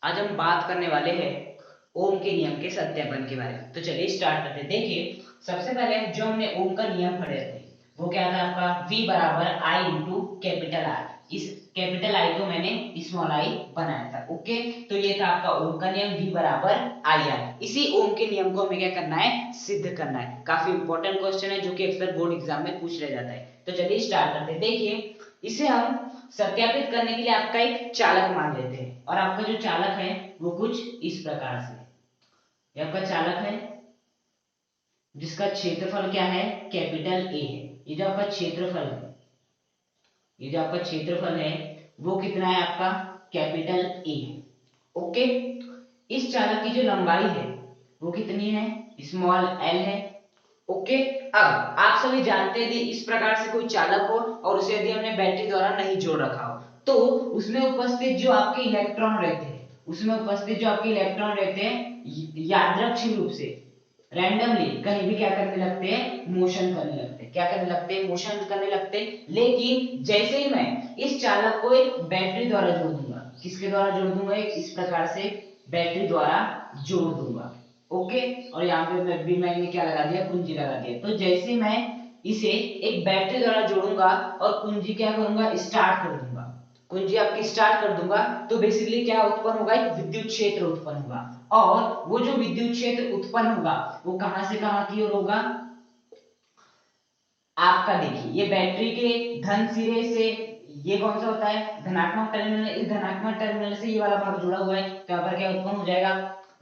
आज हम बात करने वाले हैं ओम के नियम के सत्यापन के बारे में। तो चलिए स्टार्ट करते हैं। देखिए, सबसे पहले जो हमने ओम का नियम पढ़े थे वो क्या था आपका, V बराबर I इंटू कैपिटल R। इस कैपिटल I को मैंने स्मॉल I बनाया था। ओके, तो ये था आपका ओम का नियम, V बराबर IR। इसी ओम के नियम को हमें क्या करना है, सिद्ध करना है। काफी इंपॉर्टेंट क्वेश्चन है जो कि अक्सर बोर्ड एग्जाम में पूछ लिया जाता है। तो चलिए स्टार्ट करते हैं। देखिए, इसे हम सत्यापित करने के लिए आपका एक चालक मान लेते हैं, और आपका जो चालक है वो कुछ इस प्रकार से, ये आपका चालक है जिसका क्षेत्रफल क्या है, कैपिटल ए है। ये जो आपका क्षेत्रफल है, ये जो आपका क्षेत्रफल है वो कितना है आपका, कैपिटल ए है। ओके, इस चालक की जो लंबाई है वो कितनी है, स्मॉल एल है। ओके, अब आप सभी जानते हैं इस प्रकार से कोई चालक हो और उसे यदि हमने बैटरी द्वारा नहीं जोड़ रखा हो तो उसमें उपस्थित जो आपके इलेक्ट्रॉन रहते हैं, उसमें उपस्थित जो आपके इलेक्ट्रॉन रहते हैं यादृच्छिक रूप से, रैंडमली कहीं भी क्या करने लगते हैं, मोशन करने लगते हैं। क्या करने लगते हैं, मोशन करने लगते हैं। लेकिन जैसे ही मैं इस चालक को एक बैटरी द्वारा जोड़ दूंगा, किसके द्वारा जोड़ दूंगा, एक इस प्रकार से बैटरी द्वारा जोड़ दूंगा। ओके, और यहाँ पे मैंने क्या लगा दिया, कुंजी लगा दिया। तो जैसे मैं इसे एक बैटरी द्वारा जोड़ूंगा और कुंजी क्या करूंगा, स्टार्ट कर दूंगा, कुंजी आपकी स्टार्ट कर दूंगा, तो बेसिकली क्या उत्पन्न होगा, एक विद्युत क्षेत्र उत्पन्न होगा। और वो जो विद्युत क्षेत्र उत्पन्न होगा वो कहां से कहां की ओर होगा, आपका देखिए ये बैटरी के धन सिरे से, ये कौन सा होता है, धनात्मक टर्मिनल। इस धनात्मक टर्मिनल से ये वाला भाग जुड़ा हुआ है, तो यहाँ पर क्या उत्पन्न हो जाएगा,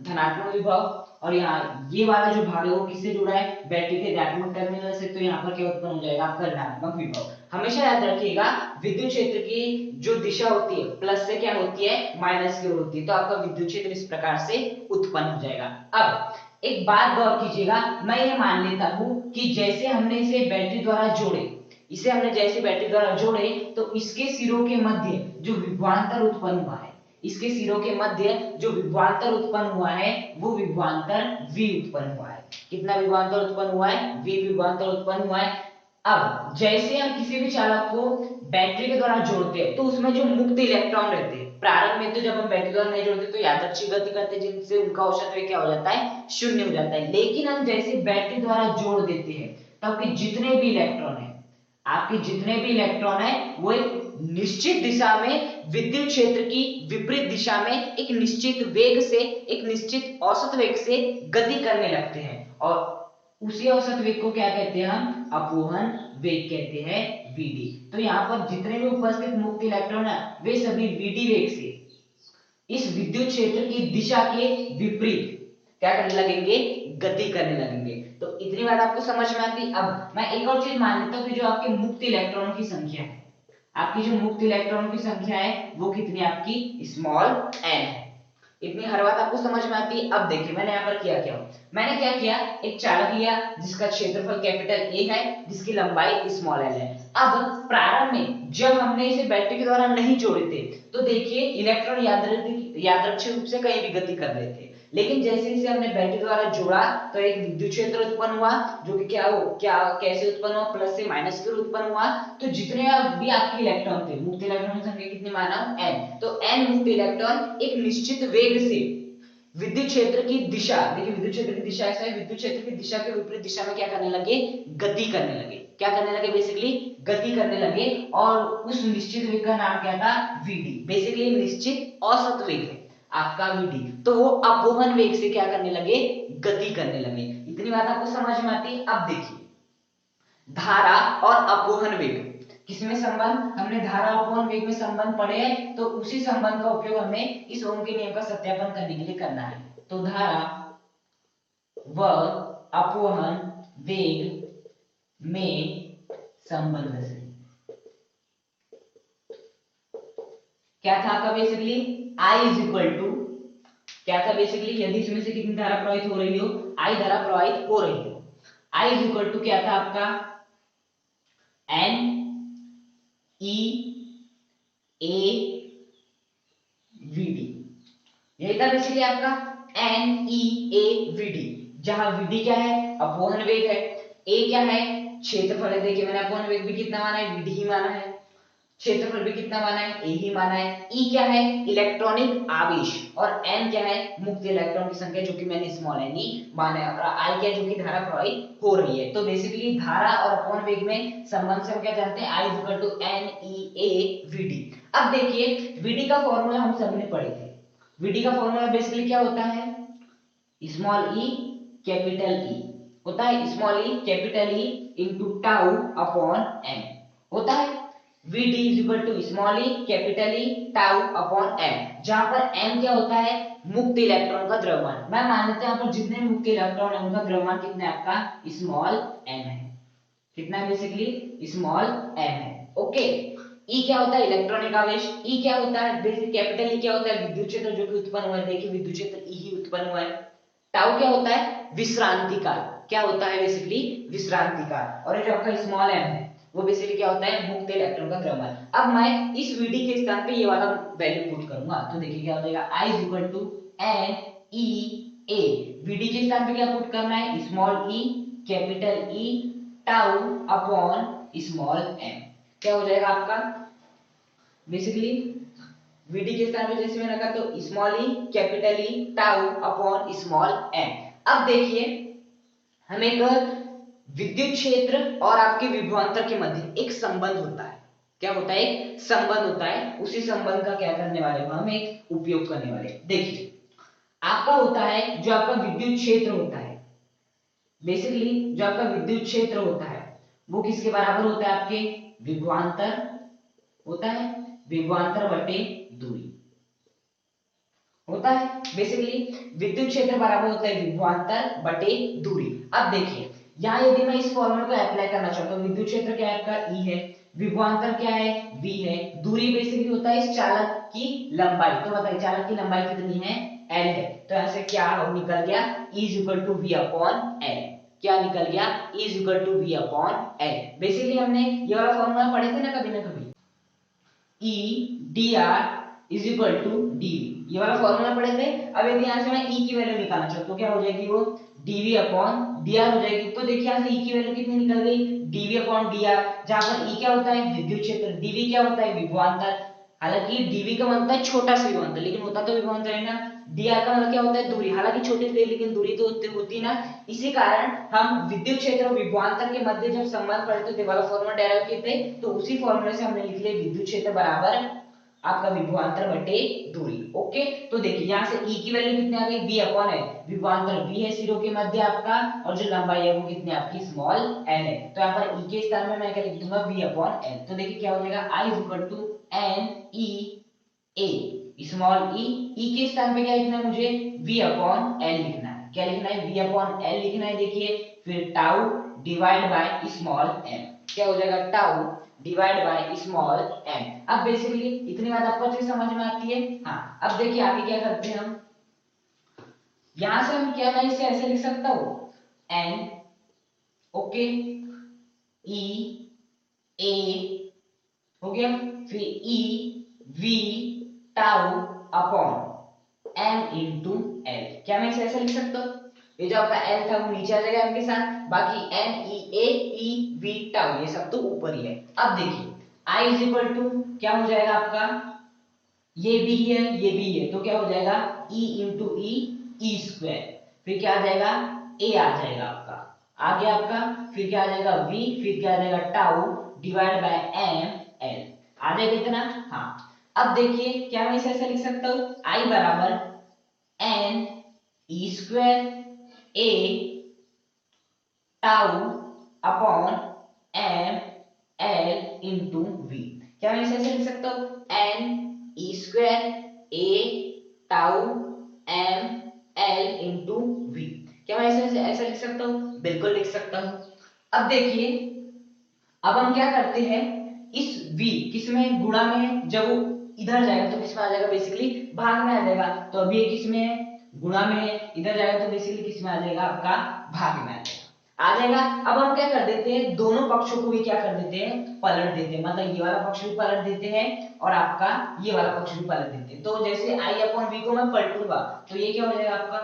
धनात्मक विभव। और यहाँ ये वाला जो भाग है वो किससे जुड़ा है, बैटरी के ऋणात्मक टर्मिनल से, तो यहाँ पर क्या उत्पन्न हो जाएगा, आपका ऋणात्मक विभव। हमेशा याद रखिएगा विद्युत क्षेत्र की जो दिशा होती है प्लस से क्या होती है, माइनस की ओर होती है। तो आपका विद्युत क्षेत्र इस प्रकार से उत्पन्न हो जाएगा। अब एक बात गौर कीजिएगा, मैं ये मान लेता हूं कि जैसे हमने इसे बैटरी द्वारा जोड़े, इसे हमने जैसे बैटरी द्वारा जोड़े तो इसके सिरों के मध्य जो विभवांतर उत्पन्न हुआ है, इसके सिरों के मध्य जो विभवांतर उत्पन्न हुआ है वो विभवांतर V उत्पन्न हुआ है। कितना विभवांतर उत्पन्न हुआ है, V विभवांतर उत्पन्न हुआ है। अब जैसे हम किसी भी चालक को बैटरी के द्वारा जोड़ते हैं तो उसमें जो मुक्त इलेक्ट्रॉन रहते हैं, प्रारंभ में तो जब हम बैटरी द्वारा नहीं जोड़ते तो यादृच्छिक गति करते हैं, जिनसे उनका औसत वेग क्या हो जाता है, शून्य हो जाता है। लेकिन हम जैसे बैटरी द्वारा जोड़ देते हैं तब के जितने भी इलेक्ट्रॉन है, आपके जितने भी इलेक्ट्रॉन है वो एक निश्चित दिशा में विद्युत क्षेत्र की विपरीत दिशा में एक निश्चित वेग से, एक निश्चित औसत वेग से गति करने लगते हैं। और उसी औसत वेग को क्या कहते हैं, हम अपोहन वेग कहते हैं, Vd। तो यहाँ पर जितने भी उपस्थित मुक्त इलेक्ट्रॉन है वे सभी Vd वेग से इस विद्युत क्षेत्र की दिशा के विपरीत क्या करने लगेंगे, गति करने लगेंगे। तो इतनी बात आपको समझ में आती। अब मैं एक और चीज मान लेता हूँ कि जो आपके मुक्त इलेक्ट्रॉनों की संख्या है, आपकी जो मुक्त इलेक्ट्रॉनों की संख्या है वो कितनी, आपकी स्मॉल n है। इतनी हर बात आपको समझ में आती है। अब देखिए मैंने यहाँ पर किया क्या, मैंने क्या किया, एक चालक लिया जिसका क्षेत्रफल कैपिटल A है, जिसकी लंबाई स्मॉल l है। अब प्रारंभ में जब हमने इसे बैटरी के द्वारा नहीं जोड़े थे तो देखिए इलेक्ट्रॉन यादृच्छिक रूप से कहीं भी गति कर रहे थे। लेकिन जैसे इसे हमने बैटरी द्वारा जोड़ा तो एक विद्युत क्षेत्र उत्पन्न हुआ, जो कि क्या कैसे उत्पन्न हुआ, प्लस से माइनस की ओर उत्पन्न हुआ। तो जितने भी आपके इलेक्ट्रॉन थे, मुक्त इलेक्ट्रॉन की संख्या कितनी माना, n, तो n मुक्त इलेक्ट्रॉन एक निश्चित वेग से विद्युत क्षेत्र की दिशा, देखिए विद्युत क्षेत्र की दिशा ऐसा है, विद्युत क्षेत्र की दिशा के विपरीत दिशा में क्या करने लगे, गति करने लगे। क्या करने लगे, बेसिकली गति करने लगे। और उस निश्चित वेग का नाम क्या था, Vd। बेसिकली निश्चित औसत वेग है आपका Vd, तो वो अपोहन वेग से क्या करने लगे, गति करने लगे। इतनी बात आपको समझ में आती है। अब देखिए धारा और अपोहन वेग किसमें संबंध, हमने धारा अपोहन वेग में संबंध पढ़े हैं, तो उसी संबंध का उपयोग हमें इस ओम के नियम का सत्यापन करने के लिए करना है। तो धारा व अपोहन वेग में संबंध से क्या था आपका, basically I is equal to क्या था, बेसिकली यदि इसमें से कितनी धारा प्रवाहित हो रही हो, I धारा प्रवाहित हो रही हो, I इज इक्वल टू क्या था आपका, N E A VD। यही था बेसिकली आपका N E A VD, जहां VD क्या है, अपोहन वेग है, A क्या है, क्षेत्रफल है। देखिए मैंने अपोहन वेग भी कितना माना है, VD ही माना है। क्षेत्रफल भी कितना माना है, ए ही माना है। ई क्या है, इलेक्ट्रॉनिक आवेश, और एन क्या है, मुक्त इलेक्ट्रॉन की संख्या, जो कि मैंने स्मॉल एन ही माना है, और आई क्या है, जो कि धारा प्रवाहित हो रही है। तो बेसिकली धारा और अपवन वेग में संबंध से हम क्या जानते हैं, I equal to N E A V D. अब देखिए वीडी का फॉर्मूला हम सबने पढ़े थे। वीडी का फॉर्मूला बेसिकली क्या होता है, स्मॉल ई कैपिटल ई होता है, small E capital E into tau upon M होता है। Vd is equal to small E capital E tau upon M, जहां पर m क्या होता है, मुक्त इलेक्ट्रॉन का द्रव्यमान। मैं मान लेते हैं यहाँ पर जितने मुक्त इलेक्ट्रॉन है उनका द्रव्यमान कितना है, आपका स्मॉल m है। कितना है, बेसिकली स्मॉल m है। ओके, E क्या होता है, इलेक्ट्रॉनिक आवेश। E क्या होता है, बेसिकली कैपिटल E क्या होता है, विद्युत क्षेत्र जो कि उत्पन्न हुआ है। देखिए विद्युत क्षेत्र E ही उत्पन्न हुआ है। टाउ क्या होता है, विश्रांति काल। क्या होता है, बेसिकली विश्रांति काल। और ये जो आपका स्मॉल m है वो बेसिकली क्या होता है, मुक्त इलेक्ट्रॉन का द्रव्यमान। अब मैं इस Vd के स्थान पे ये वाला वैल्यू पुट करूंगा, तो देखिए क्या हो जाएगा, I is equal to N E A. Vd के स्थान पे क्या पुट करना है, small e capital E tau upon small m। क्या हो जाएगा आपका, बेसिकली Vd के स्थान पे जैसे मैंने रखा तो small e capital E tau upon small m। अब देखिए हम एक विद्युत क्षेत्र और आपके विभवांतर के मध्य एक संबंध होता है। क्या होता है, एक संबंध होता है। उसी संबंध का क्या करने वाले हैं, हम एक उपयोग करने वाले हैं। देखिए आपका होता है जो आपका विद्युत क्षेत्र होता है, बेसिकली जो आपका विद्युत क्षेत्र होता है वो किसके बराबर होता है, आपके विभवांतर होता है, विभवांतर बटे दूरी होता है। बेसिकली विद्युत क्षेत्र बराबर होता है विभवांतर बटे दूरी। अब देखिए यहाँ यदि मैं इस फॉर्मूले को अप्लाई करना चाहता हूँ, विद्युत क्षेत्र क्या है आपका E है, विभवांतर क्या है V है, दूरी बेसिकली होता है इस चालक की लंबाई। तो बताइए चालक की लंबाई कितनी है, L है। तो यहाँ से क्या निकल गया, E is equal to V upon L। क्या निकल गया, E is equal to V upon L। Basically हमने ये वाला फॉर्मूला पढ़े थे ना कभी ना कभी, E dr is equal to dv, ये वाला फॉर्मूला पढ़े थे। अब यदि यहाँ से मैं E की वैल्यू निकालना चाहूँ तो क्या हो जाएगी, वो dv अपॉन dr हो जाएगी। तो देखिए यहाँ से E की वैल्यू कितनी निकल गई, dv अपॉन dr, जहाँ पर E क्या होता है, विद्युत क्षेत्र, dv क्या होता है, विभवांतर। हालांकि dv का मतलब होता है छोटा सा विभवांतर, लेकिन होता तो विभवांतर है ना। dr का मतलब क्या होता है, दूरी। हालांकि छोटी सी लेकिन दूरी तो होती ना। इसी कारण हम विद्युत क्षेत्र और विभवांतर के मध्य जब संबंध पढ़ते थे वाला फॉर्मूला डेराइव किए थे, तो उसी फॉर्मूले से हमने लिख लिया विद्युत क्षेत्र बराबर आपका विभवांतर बटे दूरी। ओके, तो देखिए यहाँ से E की वैल्यू कितनी आ गई, V अपॉन L। विभवांतर V है सिरों के मध्य आपका, और जो लंबाई है वो कितनी आपकी स्मॉल l है। तो यहाँ पर E के स्थान में मैं क्या लिख दूंगा, V अपॉन L। तो देखिए क्या हो जाएगा, I is equal to N E A small E। E के स्थान पे क्या लिखना है मुझे, V अपॉन L लिखना है। क्या लिखना है, V अपॉन L लिखना है। देखिए फिर tau divide by small m। क्या हो जाएगा, tau divide by small m। अब बेसिकली इतनी बात आपको अच्छे समझ में आती है। हाँ, अब देखिए आगे क्या करते हैं हम, यहां से हम क्या, मैं इसे ऐसे लिख सकता हूं, n ओके E A हो गया, फिर E V tau upon m into l। क्या मैं इसे ऐसे लिख सकता हूं, ये जो आपका l था वो नीचे आ जाएगा m के साथ, बाकी n E A E V tau ये सब तो ऊपर ही है। अब देखिए I इज इक्वल टू क्या हो जाएगा आपका, ये भी है ये भी है, तो क्या हो जाएगा E इंटू ई ई स्क्वायर, फिर क्या आ जाएगा A आ जाएगा आपका, आगे आपका फिर क्या आ जाएगा V, फिर क्या आ जाएगा tau divide by m l। आ जाएगा इतना। हाँ, अब देखिए क्या मैं इसे ऐसे लिख सकता हूँ, I बराबर n E square A tau upon m l into v। क्या मैं इसे ऐसे लिख सकता हूँ, n E square a tau m l into v। क्या मैं इसे ऐसे लिख सकता हूँ, बिल्कुल लिख सकता हूँ। अब देखिए अब हम क्या करते हैं, इस v किसमें गुणा में है, जब वो इधर जाएगा तो किसमें आ जाएगा, बेसिकली भाग में आ जाएगा। तो अभी ये किसमें है, गुणा में है, इधर जाएगा तो बेसिकली किसमें आ जाएगा, आपका भाग में आ जाएगा। अब हम क्या कर देते हैं, दोनों पक्षों को भी क्या कर देते हैं, पलट देते हैं। मतलब ये वाला पक्ष भी पलट देते हैं और आपका ये वाला पक्ष भी पलट देते हैं। तो जैसे i अपॉन v को मैं पलटूंगा तो ये क्या हो जाएगा आपका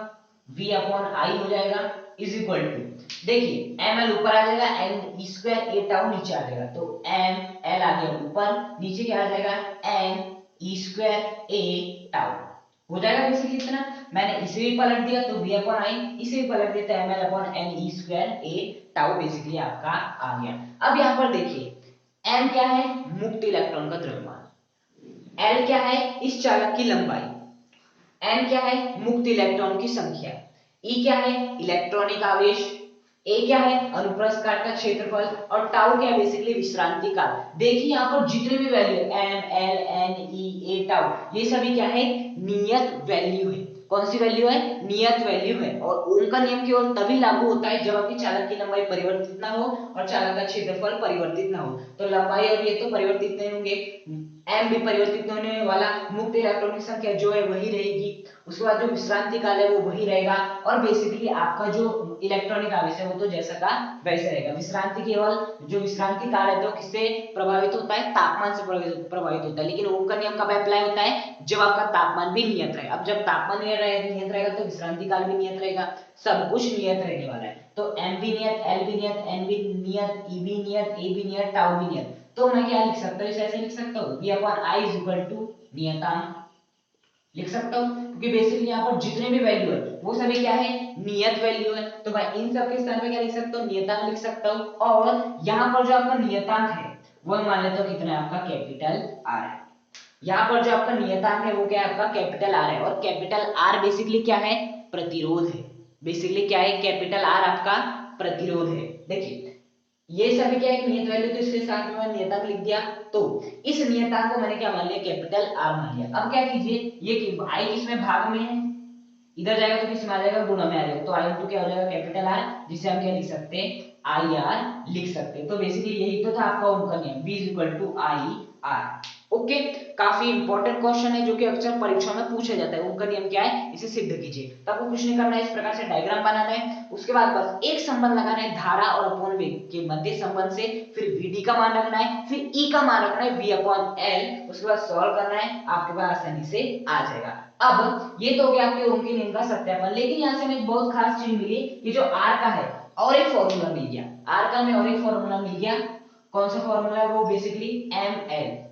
v अपॉन आई हो जाएगा इज इक्वल टू, देखिए ml ऊपर आ जाएगा n E square a tau नीचे आ जाएगा, तो m l आ गया ऊपर, नीचे क्या आ जाएगा n E square a tau हो जाएगा। बेसिकली इतना मैंने इसे भी पलट दिया तो v अपॉन आई, इसे भी पलट दिया तो ml upon n E square a tau basically आपका आ गया। अब यहाँ पर देखिए m क्या है, मुक्त इलेक्ट्रॉन का द्रव्यमान, l क्या है इस चालक की लंबाई, n क्या है मुक्त इलेक्ट्रॉन की संख्या, E क्या है इलेक्ट्रॉनिक आवेश, A क्या है अनुप्रस्थ काट का क्षेत्रफल और टाउ क्या है बेसिकली विश्रांति काल। देखिए यहाँ पर जितने भी value m l n e a tau ये सभी क्या है नियत वैल्यू है। कौन सी वैल्यू है, नियत वैल्यू है। और ओम का नियम केवल तभी लागू होता है जब आपकी चालक की लंबाई परिवर्तित ना हो और चालक का क्षेत्रफल परिवर्तित ना हो। तो लंबाई और ये तो परिवर्तित नहीं होंगे, m भी परिवर्तित होने वाला, मुक्त इलेक्ट्रॉन की संख्या जो है वही रहेगी, उसके बाद जो विश्रांति काल है वो वही रहेगा और बेसिकली आपका जो इलेक्ट्रॉनिक आवेश है वो तो जैसा का वैसा रहेगा। विश्रांति केवल जो विश्रांति काल है तो किससे प्रभावित होता है, तापमान से प्रभावित होता है। लेकिन ओम का नियम कब अप्लाई होता है, जब आपका तापमान भी नियत रहे। अब जब तापमान नियत रहेगा तो विश्रांति काल भी नियत रहेगा, सब कुछ नियत रहने वाला है। तो m भी नियत, l भी नियत, n भी नियत, e भी नियत, a भी नियत, टाउ भी नियत। तो मैं क्या लिख सकता हूँ, इसे ऐसे लिख सकता हूँ v upon i is equal to नियतांक लिख सकता हूँ, क्योंकि बेसिकली यहाँ पर जितने भी वैल्यू है वो सभी क्या है नियत वैल्यू है। तो मैं इन सब के स्थान पे क्या लिख सकता हूँ, नियतांक लिख सकता हूँ। और यहाँ पर जो आपका नियतांक है वो मान लेता हूँ कितना है आपका कैपिटल R है। यहाँ पर जो आपका नियतांक है वो क्या है आपका कैपिटल R है और कैपिटल R बेसिकली क्या है प्रतिरोध है। बेसिकली क्या है कैपिटल R आपका प्रतिरोध है। देखिए ये सभी क्या है नियत वैल्यू, तो इसके साथ में मैंने नियतांक लिख दिया। तो इस नियतांक को मैंने क्या मान लिया कैपिटल R मान लिया। अब क्या कीजिए ये i किसमें भाग में है, इधर जाएगा तो किसमें आ जाएगा गुणा में आ जाएगा, तो i इंटू क्या हो जाएगा कैपिटल R, जिसे हम क्या लिख सकते हैं IR लिख सकते हैं। तो बेसिकली यही तो था आपका ओम का नियम v is equal to IR। Okay काफी इंपॉर्टेंट क्वेश्चन है जो कि अक्सर परीक्षा में पूछा जाता है। ओम का नियम क्या है इसे सिद्ध कीजिए। तो आपको कुछ नहीं करना है, इस प्रकार से डायग्राम बनाना है, उसके बाद बस एक संबंध लगाना है धारा और अपोन वेग के मध्य संबंध से, फिर vd का मान रखना है, फिर e का मान रखना है v अपॉन l, उसके बाद सॉल्व करना है, आपके पास आसानी से आ जाएगा। अब ये तो हो गया आपके ओम के नियम का सत्यापन। लेकिन यहाँ से हमें एक बहुत खास चीज मिली, ये जो r का है और एक फॉर्मूला मिल गया, r का हमें और एक फॉर्मूला मिल गया। कौन सा फॉर्मूला है वो, बेसिकली ml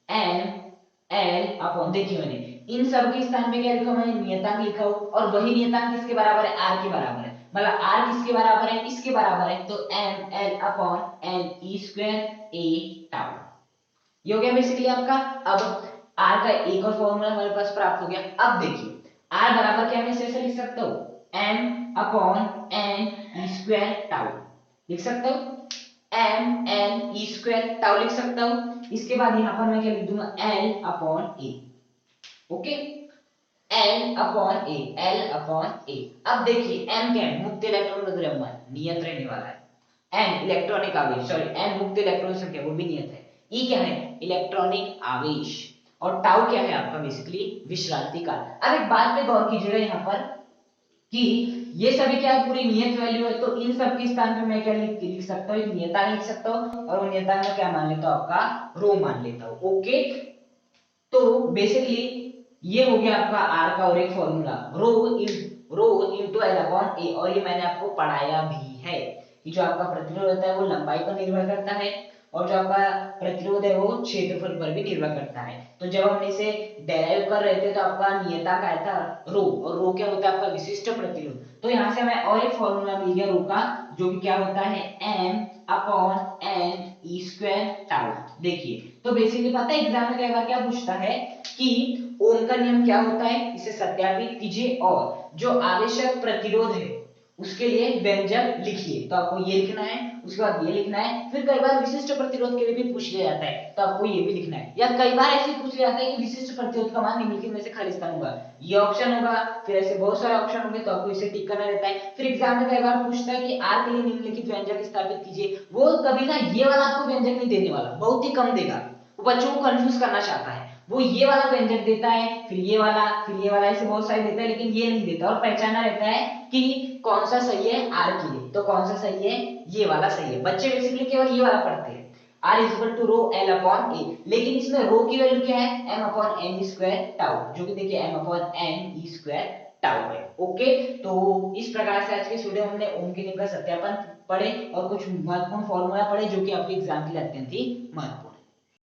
n अपॉन, देखिए मैंने इन सब के स्थान पे क्या लिखा, मैंने नियतांक लिखा हो और वही नियतांक किसके बराबर है, r के बराबर है। मतलब r किसके बराबर है, इसके बराबर है, तो ml upon n e square a tau ये हो गया बेसिकली आपका। अब r का एक और फॉर्मूला हमारे पास प्राप्त हो गया। अब देखिए r बराबर क्या मैं ऐसे लिख सकता हूँ m upon n e square tau लिख सकता हूँ, m n e square tau लिख सकता हूँ। इसके बाद यहां पर मैं क्या लिख दूंगा l upon a। Okay l upon a, l upon a। अब देखिए m क्या है, मुक्त इलेक्ट्रॉन का द्रव्यमान नियत रहने वाला है, n इलेक्ट्रॉनिक आवेश, सॉरी n मुक्त इलेक्ट्रॉन संख्या वो भी नियत है, e क्या है इलेक्ट्रॉनिक आवेश और टाउ क्या है आपका बेसिकली विश्रांति काल। अब एक बात पे गौर कीजिएगा यहाँ पर कि ये सभी क्या है पूरी नियत वैल्यू है, तो इन सब के स्थान पे मैं क्या लिख सकता हूँ, एक नियतांक लिख सकता हूँ और वो नियतांक में क्या मान लेता हूँ आपका रो मान लेता हूँ। ओके तो बेसिकली ये हो गया आपका r का और एक formula rho into l upon a, और ये मैंने आपको पढ़ाया भी है कि जो आपका प्रतिरोध होता है वो लंबाई पर निर्भर करता है और जो आपका प्रतिरोध है वो क्षेत्रफल पर भी निर्भर करता है। तो जब हम इसे डेराइव कर रहे थे तो आपका नियतांक आया था रो, और रो क्या होता है आपका विशिष्ट प्रतिरोध। तो यहाँ से हमें और एक फॉर्मूला मिल गया रो का, जो कि क्या होता है m upon n e square tau. देखिए तो बेसिकली पता है एग्जाम में कई बार क्या पूछता है कि ओम का नियम क्या होता है, इसे सत्यापित कीजिए और जो आवश्यक प्रतिरोध है उसके लिए व्यंजक लिखिए। तो आपको ये लिखना है, उसके बाद ये लिखना है, फिर कई बार विशिष्ट प्रतिरोध के लिए भी पूछ लिया जाता है तो आपको ये भी लिखना है, या कई बार ऐसे पूछ लिया जाता है कि विशिष्ट प्रतिरोध का मान निम्नलिखित में से खाली स्थान होगा, ये ऑप्शन होगा, फिर ऐसे बहुत सारे ऑप्शन होंगे तो आपको इसे टिक करना रहता है। फिर एग्जाम में कई बार पूछता है कि r के लिए निम्नलिखित व्यंजक स्थापित कीजिए, वो कभी ना ये वाला आपको व्यंजक नहीं देने वाला, बहुत ही कम देगा, वो बच्चों को कंफ्यूज करना चाहता है, वो ये वाला व्यंजक देता है, फिर ये वाला, फिर ये वाला, ऐसे बहुत सारे देता है, लेकिन ये नहीं देता। और पहचाना रहता है कि कौन सा सही है r के लिए, तो कौन सा सही है, ये वाला सही है। बच्चे बेसिकली केवल ये वाला पढ़ते हैं r is equal to rho l upon a, लेकिन इसमें रो की वैल्यू क्या है m upon n square tau, जो कि देखिए m upon n e square tau है। ओके, तो इस प्रकार से आज के वीडियो में हमने ओम के नियम का सत्यापन पढ़े और कुछ महत्वपूर्ण फॉर्मूला पढ़े जो कि आपके एग्जाम के लिए अत्यंत ही महत्वपूर्ण